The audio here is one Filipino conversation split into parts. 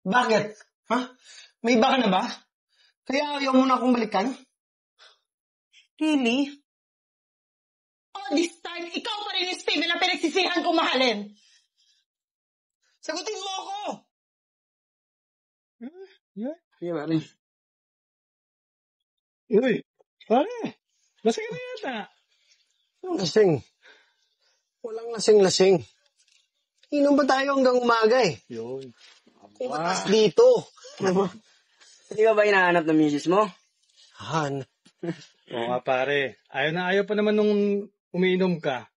Bakit? Ha? May iba ka na ba? Kaya ayaw mo na akong balikan? Really? Oh, this time, ikaw pa rin yung Steven na pinagsisihan kong mahalin. Sagutin mo ako! Yeah. Sige, pare. Uy, pare. Lasing ka na yata. Lasing. Walang lasing-lasing. Inom ba tayo hanggang umaga eh? Yun. Kung batas dito. Hindi ka ba hinahanap ng misis mo? Han. Oo nga pare. Ayaw pa naman nung umiinom ka.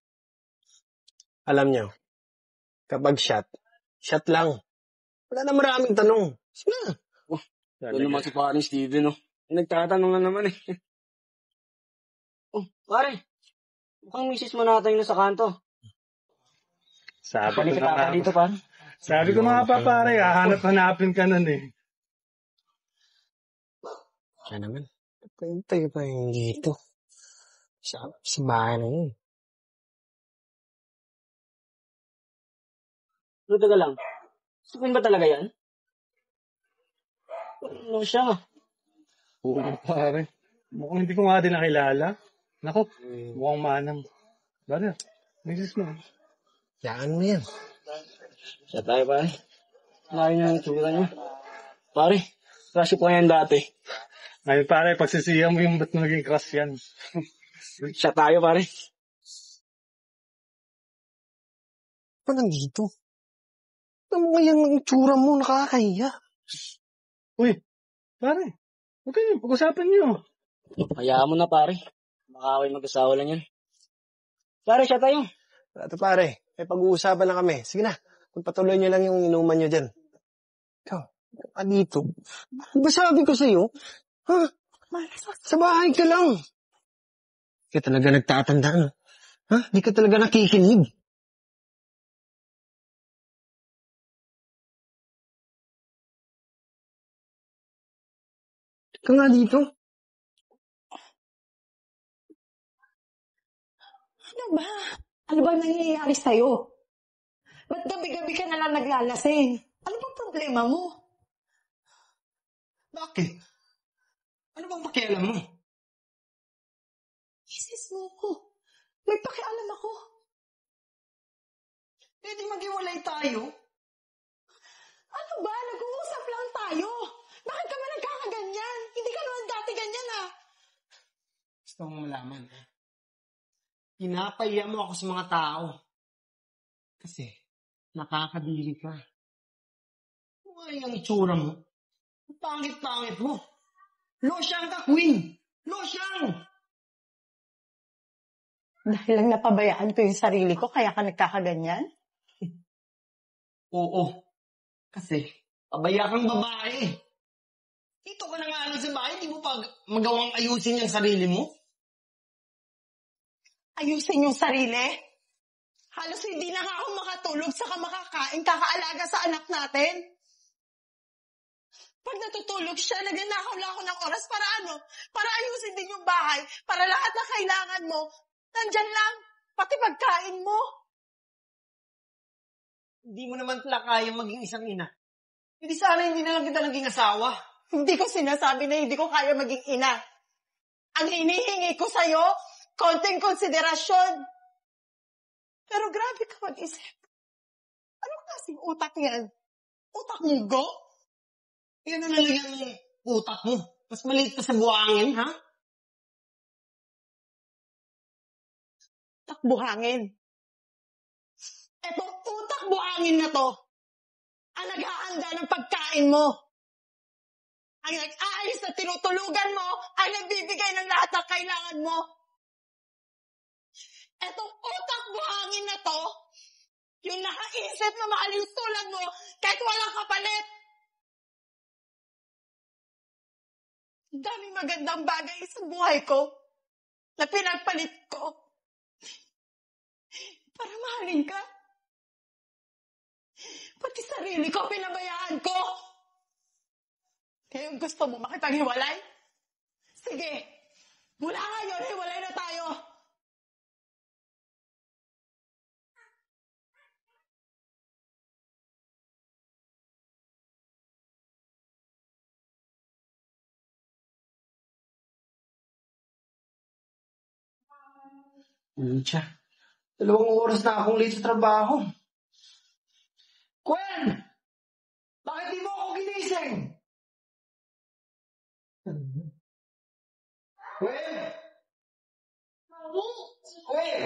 Alam nyo, kapag shot lang. Wala na maraming tanong. Sige na. Doon naman si paring Steven, no? Nagtatanong na naman eh. Oh, pare. Mukhang misis mo natin yung nasa kanto. Sabi ko na nga. dito, pare. Sabi ko na nga pa pare, hahanap-hanapin ka nun eh. Kaya naman. Tayo pa yung dito. Sa bahay na yun. Pero taga lang. Steven ba talaga yan? Ano siya? Oo pare. Mukhang hindi ko nga din nakilala. Nako, mukhang manang. Brother, misis mo. Yaan mo yan. Siya tayo, pare. Layo niya yung tsura niya. Pare, crush ko yan dati. Ngayon pare, pagsisiyan mo yung ba't mo naging crush yan. Siya tayo, pare. Pa nandito? Ano mo ngayon ang itsura mo? Nakakahiya. Uy, pare, huwag kayo, pag-usapan niyo. Hayaan mo na, pare. Makaway mag-asawa lang yan. Pare, siya tayo. Ito pare, may pag-uusapan na kami. Sige na, pagpatuloy niyo lang yung inuman niyo dyan. Ikaw, dito. Ba sabi ko sa'yo? Ha? Sa bahay ka lang. Di ka talaga nagtatanda, no? Ha? Di ka talaga nakikinig. Ka nga dito. Ano ba? Ano ba nangyayari sa'yo? Ba't gabi-gabi ka nalang naglalasing? Ano bang problema mo? Bakit? Ano bang pakialam mo? Isis mo ko. May pakialam ako. Pwede maghiwalay tayo. Ano ba? Nag-uusap lang tayo. Bakit ka ba nagkakaganyan? Hindi ka naman dati ganyan ah. Gusto mong malaman, ha? Pinapahiya mo ako sa mga tao. Kasi, nakakadiri ka. Ano nga yung itsura mo? Ang pangit-pangit mo. Losyang ka, Queen! Losyang! Dahil lang napabayaan ko yung sarili ko, kaya ka nagkakaganyan? Oo. Kasi, pabaya kang babae. Dito ka na nga lang sa bahay, di mo pa magawang ayusin yung sarili mo? Ayusin yung sarili? Halos hindi na nga ako makatulog saka makakain, kakaalaga sa anak natin. Pag natutulog siya, nagnanakaw lang ako ng oras para ano? Para ayusin din yung bahay, para lahat na kailangan mo, nandyan lang, pati pagkain mo. Hindi mo naman pala kaya maging isang ina. Hindi sana hindi na lang kita naging asawa. Hindi ko sinasabi na hindi ko kaya maging ina. Ang hinihingi ko sa'yo, konting konsiderasyon. Pero grabe ka mag-isip. Ano klaseng utak yan? Utak munggo? Yan na lang yung utak mo. Mas maliit pa sa buhangin, ha? Utak buhangin. Etong utak buhangin na to, ang naghahanda ng pagkain mo. Ang nag-aayos na tinutulugan mo, ang nagbibigay ng lahat ng kailangan mo. Etong utak buhangin na to, yung nakaisip na mahal yung tulad mo kahit walang kapalit. Ang daming magandang bagay sa buhay ko na pinagpalit ko para mahalin ka. Pati sarili ko, pinabayaan ko. Kaya gusto mo makipaghiwalay? Sige, mula ngayon, hiwalay na tayo. Siya. 2 oras na akong late sa trabaho. Gwen! Bakit di mo ako ginising? Gwen! Gwen!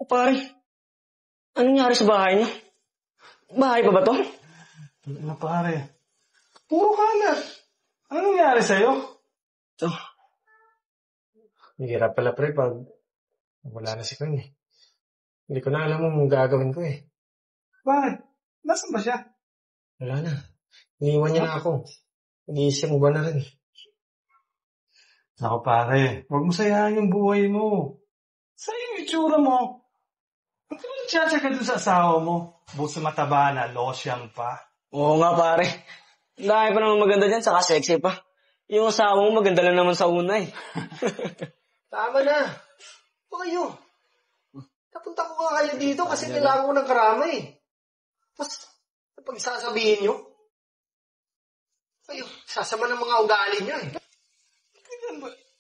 O pare, anong nangyari sa bahay niyo? Bahay pa ba to? Ano pare? Puro kalat. Ano nangyari sa'yo? Ito. Hirap pala pre pag wala na si Kun eh. Hindi ko na alam kung gagawin ko eh. Bakit? Nasaan ba siya? Wala na. Iniwan niya na ako. Nag-iisang buwan na rin eh. Ako pare, huwag mo sayang yung buhay mo. Sayang yung itsura mo. Ba't ka ba nagtsatsaga doon sa asawa mo? Buso mataba na, losyang pa. Oo nga pare. Dahil pa naman maganda dyan, saka sexy pa. Yung asawa mo maganda lang naman sa una eh. Tama na. O kayo. Napunta ko nga kayo dito kasi kailangan ko ng karama eh. Tapos, pag sasabihin nyo, kayo, sasama ng mga ugali nyo eh.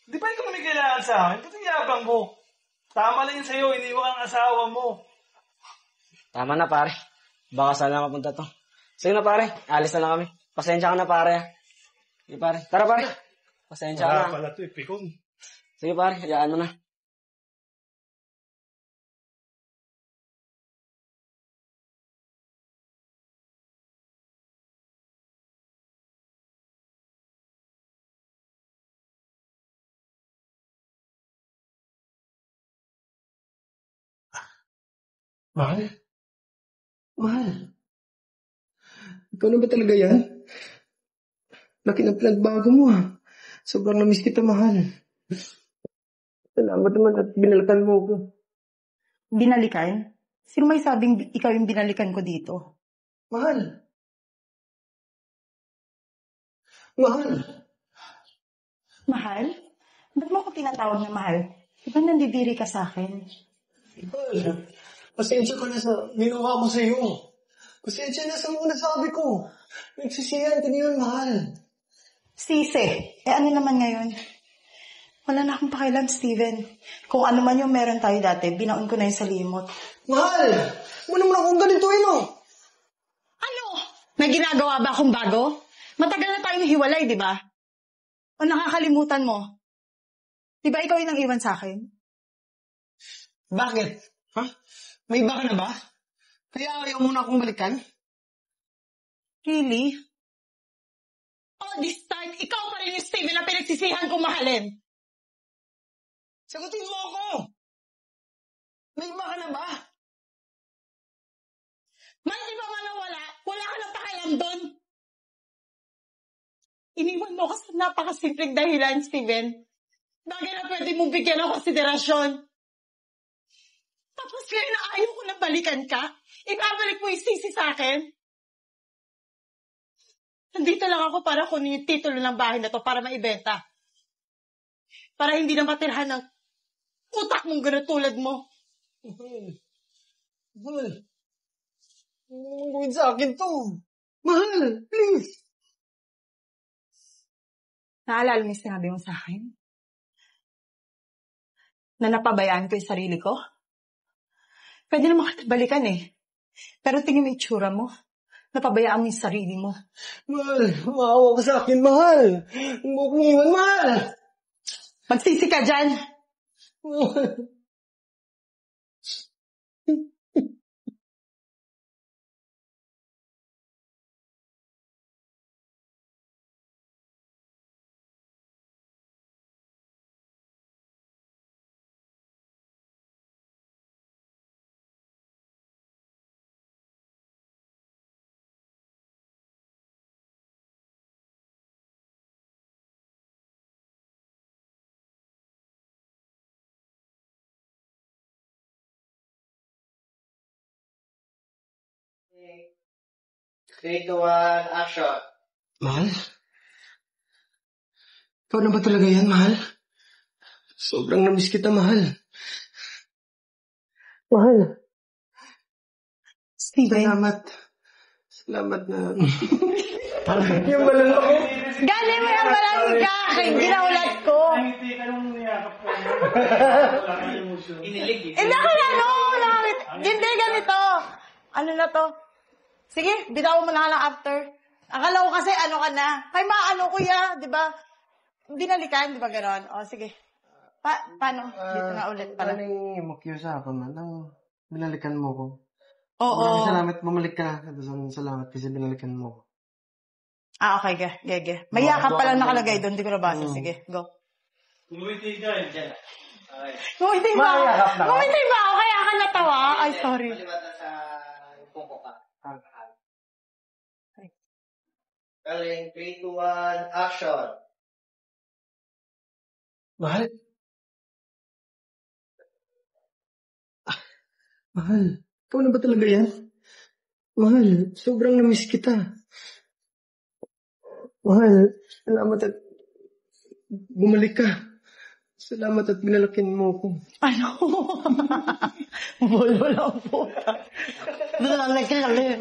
Di ba ikaw may kailangan sa akin? Ba't ang yabang mo? Tama lang yun sa'yo, iniwan ang asawa mo. Tama na pare. Baka sana mapunta to. Sige na pare, alis na lang kami. Pasensya ka na pare. Sige pare. Tara pare. Pasensya ka Wala na. pala to eh, pikon. Sige pare, hayaan mo na. Mahal? Mahal? Ikaw na ba talaga yan? Laki ng pinagbago mo ha. Sobrang namiss kita, mahal. Salamat naman at binalikan mo ko. Binalikan? Sino may sabing ikaw yung binalikan ko dito? Mahal. Mahal. Mahal? Ba't mo ako tinatawag na mahal? Di ba nandidiri ka sa akin? Mahal. Pasensya ka na sa ginawa ko sa iyo. Pasensya na sa mga nasabi ko. Nagsisiyan ka niyon, mahal. Sisi. Ano naman ngayon? Wala na akong pakialam, Steven. Kung ano man yung meron tayo dati, binaon ko na yun sa limot. Mahal! Mo naman akong ganituin, oh. Ano? May ginagawa ba akong bago? Matagal na tayong hiwalay, di ba? O nakakalimutan mo? Di ba ikaw yung nang iwan sa akin? Bakit? Ha? May iba ka na ba? Kaya ayaw mo na akong balikan? Really? Oh, this time, ikaw pa rin yung Steven na pinagsisihan kong mahalin. Sagutin mo ako! May iba ka na ba? Man, di ba man wala? Wala ka nang pakialam doon. Iniwan mo ko sa napakasimpleng dahilan, Steven. Bagay na pwede mong bigyan ng konsiderasyon. Tapos ngayon na ayaw ko na balikan ka, ibabalik mo yung sisi sa akin. Nandito lang ako para kunin yung titulo ng bahay na to para maibenta. Para hindi na matirhan ng utak mong gano'n tulad mo. Mahal. Mahal. Huwag mo gawin sa akin to. Mahal, please. Naalala mo yung sinabi mo sa akin? Na napabayaan ko yung sarili ko? Pwede naman kita balikan eh. Pero tingin mo yung itsura mo. Napabayaan mo yung sarili mo. Mahal, maawa ka sa akin, mahal. Huwag mo akong iwan, mahal. Magsisi ka dyan! Mahal. 3, 2, 1, action. Mahal? Ikaw na ba talaga yan, mahal? Sobrang namiss kita, mahal. Mahal. Steven. Salamat na... yung balon ako. Galing mo yung malamig ka. Ginaulat ko. Hindi ako na, no. Hindi, ganito. Ano na to? Sige, bitaw mo na lang after. Akala ko kasi ano ka na. Kay maano kuya, di ba? Binalikan, di ba gano'n? O, sige. Paano? Dito na ulit pala. Ano yung mukyo sa akin, man? Nang binalikan mo ko. Oo. Maraming salamat, bumalik ka na. Salamat kasi binalikan mo ko. Ah, okay, ge. May yakap pala nakalagay doon, di ko nabasa. Sige, go. Ngumiti ka, dyan. Ngumiti ba? Ngumiti ba ako? Kaya ka natawa? Ay, sorry. Maliwata sa pungko ka. Galing, 3, 2, 1, action. Mahal? Mahal, ikaw na ba talaga yan? Mahal, sobrang namiss kita. Mahal, salamat at bumalik ka. Salamat at binalakin mo ko. Ano? Bulbul ang puta. Doon lang nagkakalim.